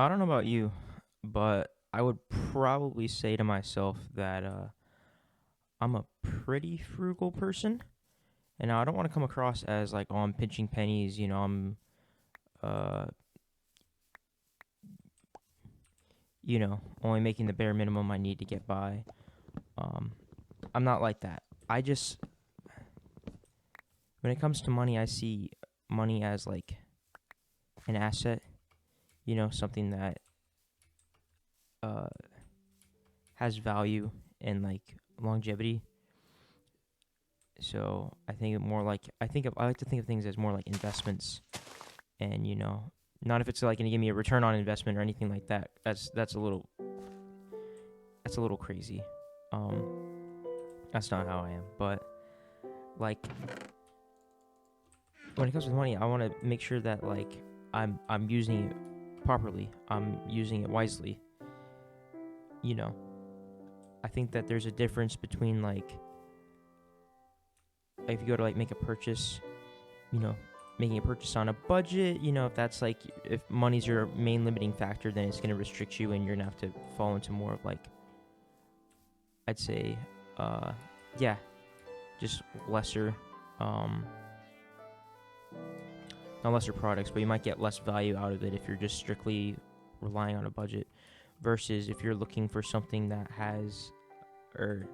I don't know about you, but I would probably say to myself that I'm a pretty frugal person, and I don't want to come across as like, oh, I'm pinching pennies. I'm, uh, only making the bare minimum I need to get by. Um, I'm not like that. I just, when it comes to money, I see money as like an asset. Something that uh has value and like longevity. So I like to think of things as more like investments, and not if it's like going to give me a return on investment or anything like that. That's a little crazy. Um, that's not how I am. But like when it comes to money, I want to make sure that like I'm using it properly. I'm using it wisely. You know, I think that there's a difference between like if you go to like make a purchase, you know, making a purchase on a budget, if that's like if money's your main limiting factor, then it's going to restrict you and you're going to have to fall into more of like I'd say uh yeah, just lesser um not lesser products, but you might get less value out of it if you're just strictly relying on a budget versus if you're looking for something that has or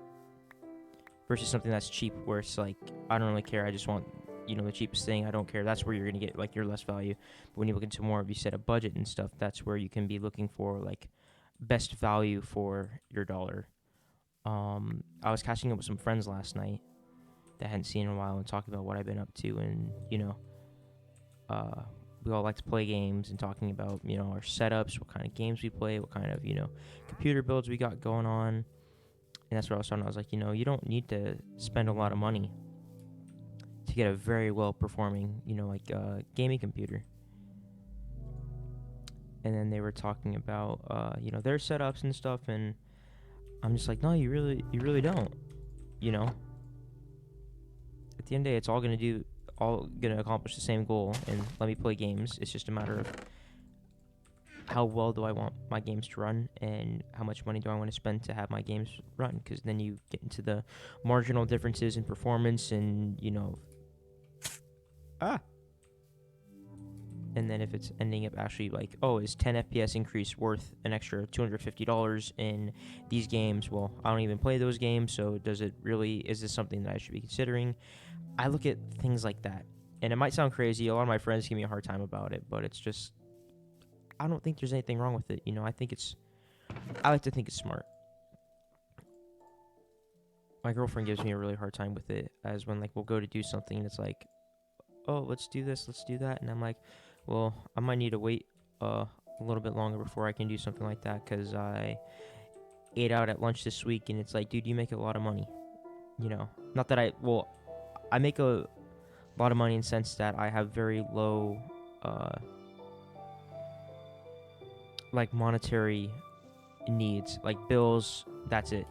versus something that's cheap where it's like I don't really care, I just want the cheapest thing, I don't care. That's where you're gonna get like your less value. But when you look into more of, you said, a budget and stuff, that's where you can be looking for like best value for your dollar. I was catching up with some friends last night that I hadn't seen in a while and talking about what I've been up to, and uh we all like to play games and talking about our setups, what kind of games we play, what kind of computer builds we got going on. And that's what I was talking. I was like, you don't need to spend a lot of money to get a very well performing, like gaming computer. And then they were talking about, their setups and stuff, and I'm just like, no, you really don't. You know, at the end of the day, it's all gonna accomplish the same goal, and let me play games. It's just a matter of how well do I want my games to run, and how much money do I want to spend to have my games run? Because then you get into the marginal differences in performance, and ah, and then if it's ending up actually like, oh, is 10 FPS increase worth an extra $250 in these games? Well, I don't even play those games, so is this something that I should be considering? I look at things like that, and it might sound crazy. A lot of my friends give me a hard time about it, but it's just, I don't think there's anything wrong with it. I like to think it's smart. My girlfriend gives me a really hard time with it, as when like we'll go to do something and it's like, oh, let's do this, let's do that, and I'm like, well, I might need to wait a little bit longer before I can do something like that because I ate out at lunch this week, and it's like, dude, you make a lot of money. Not that I make a lot of money in the sense that I have very low, uh, like monetary needs, like bills. That's it.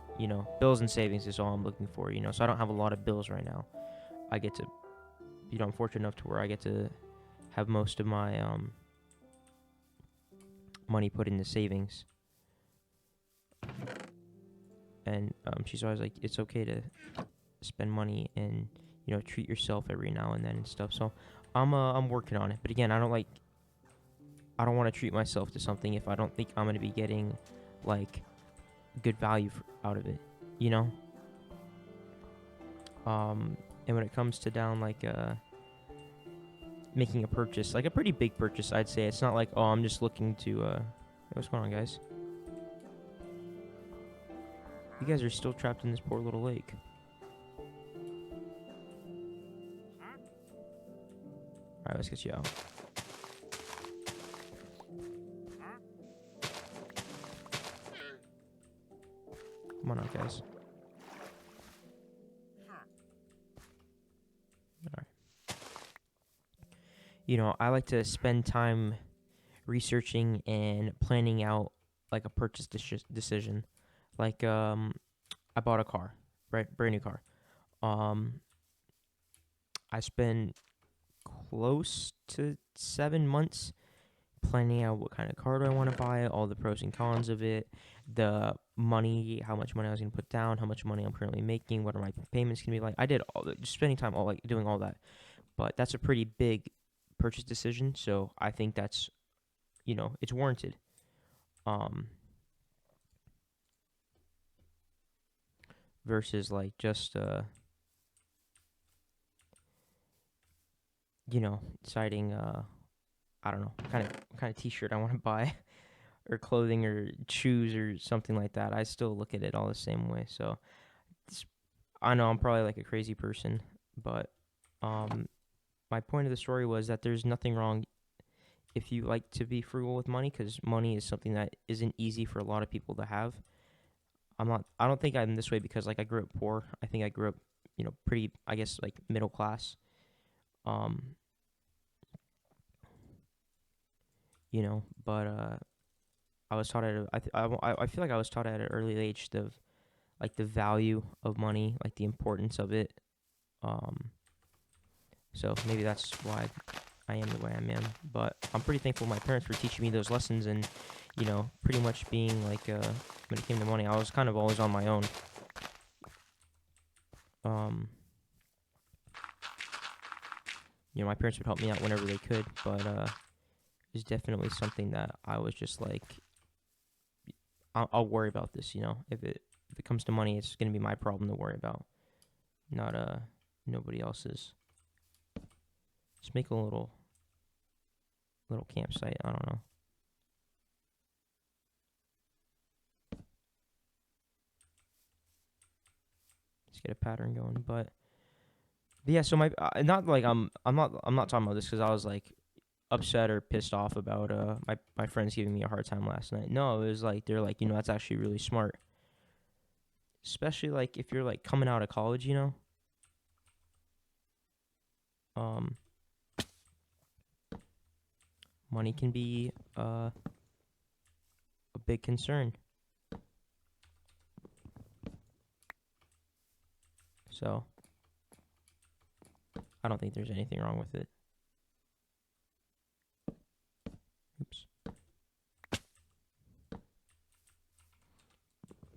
Bills and savings is all I'm looking for. So I don't have a lot of bills right now. I get to, I'm fortunate enough to where I get to have most of my money put into savings. And she's always like, it's okay to spend money and treat yourself every now and then and stuff. So I'm working on it. But again, I don't want to treat myself to something if I don't think I'm gonna be getting like good value out of it. You know. And when it comes to down like making a purchase, like a pretty big purchase, I'd say it's not like, oh, I'm just looking to what's going on, guys? You guys are still trapped in this poor little lake. Alright, let's get you out. Come on out, guys. Alright. I like to spend time researching and planning out like a purchase decision. Like I bought a car, right? Brand new car. Um I spent close to 7 months planning out what kind of car do I want to buy, all the pros and cons of it, the money, how much money I was going to put down, how much money I'm currently making, what are my payments going to be like. I did just spending time all like doing all that, but that's a pretty big purchase decision. So I think that's, it's warranted. Um, versus like just deciding I don't know, kind of t-shirt I want to buy or clothing or shoes or something like that. I still look at it all the same way. So I know I'm probably like a crazy person, but um, my point of the story was that there's nothing wrong if you like to be frugal with money, because money is something that isn't easy for a lot of people to have. I don't think I'm this way because like I grew up poor. I think I grew up, pretty, I guess, like middle class. Um, but I was taught I feel like I was taught at an early age the value of money, like the importance of it. Um, so maybe that's why I am the way I am. But I'm pretty thankful my parents for teaching me those lessons, and pretty much being like when it came to money, I was kind of always on my own. Um, my parents would help me out whenever they could, but it's definitely something that I was just like, I'll worry about this. If it comes to money, it's gonna be my problem to worry about, not nobody else's. Just make a little campsite. I don't know. Just get a pattern going, but yeah. So not like I'm not talking about this because I was like upset or pissed off about my friends giving me a hard time last night. No, it was like they're like, that's actually really smart, especially like if you're like coming out of college. Um, money can be a big concern. So I don't think there's anything wrong with it. Oops.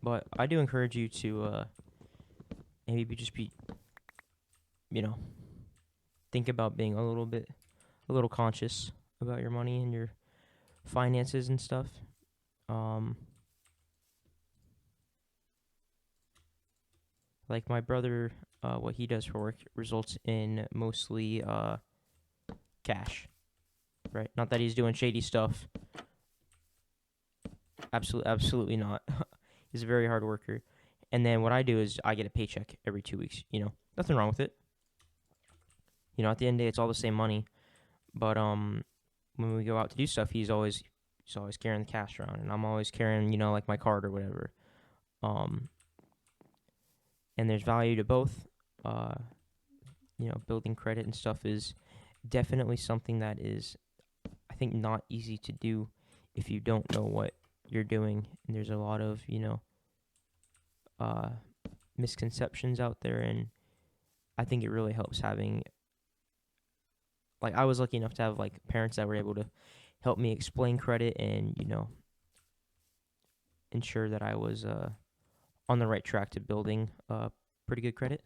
But I do encourage you to maybe just be, you know, think about being a little conscious about your money and your finances and stuff. Um, like my brother, what he does for work results in mostly cash, right? Not that he's doing shady stuff. Absolutely not. He's a very hard worker. And then what I do is I get a paycheck every 2 weeks. Nothing wrong with it. At the end of the day, it's all the same money. But when we go out to do stuff, he's always carrying the cash around, and I'm always carrying like my card or whatever. Um, and there's value to both. Uh, building credit and stuff is definitely something that is, I think, not easy to do if you don't know what you're doing. And there's a lot of uh, misconceptions out there, and I think it really helps having, like, I was lucky enough to have like parents that were able to help me explain credit and ensure that I was on the right track to building pretty good credit.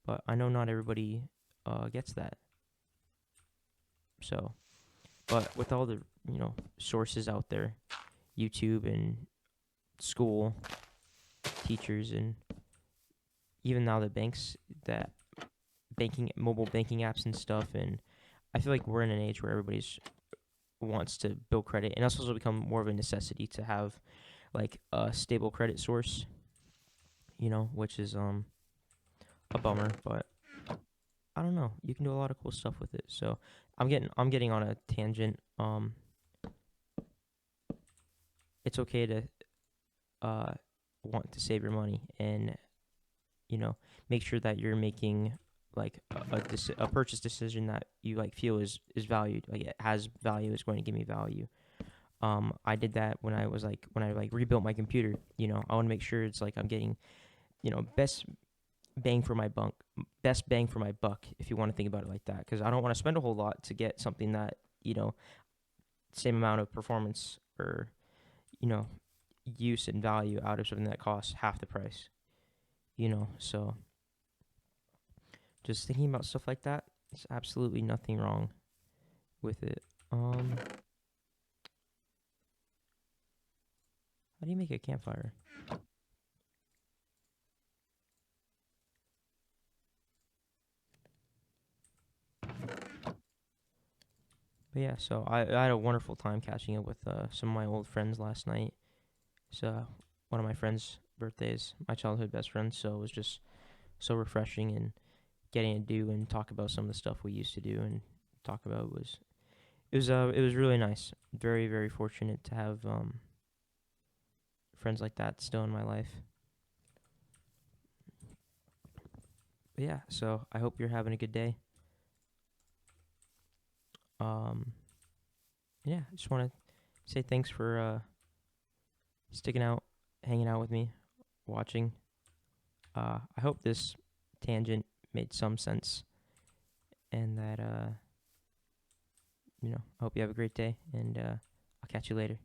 But I know not everybody gets that. So, but with all the sources out there, YouTube and school, teachers, and even now the banks, that mobile banking apps and stuff, and I feel like we're in an age where everybody's wants to build credit, and it's also become more of a necessity to have like a stable credit source, which is a bummer, but I don't know. You can do a lot of cool stuff with it. So I'm getting on a tangent. It's okay to want to save your money and make sure that you're making like a purchase decision that you like feel is valued, like it has value, is going to give me value. I did that when I rebuilt my computer. I want to make sure it's like I'm getting best bang for my best bang for my buck, if you want to think about it like that, because I don't want to spend a whole lot to get something that you know, same amount of performance or, you know, use and value out of something that costs half the price, so just thinking about stuff like that, there's absolutely nothing wrong with it. How do you make a campfire? But yeah, so I had a wonderful time catching up with some of my old friends last night. It's one of my friends' birthdays, my childhood best friend, so it was just so refreshing, and getting to do and talk about some of the stuff we used to do and talk about it was really nice. Very, very fortunate to have friends like that still in my life. But yeah, so I hope you're having a good day. Um, yeah, I just want to say thanks for sticking out, hanging out with me, watching. I hope this tangent made some sense, and that I hope you have a great day, and I'll catch you later.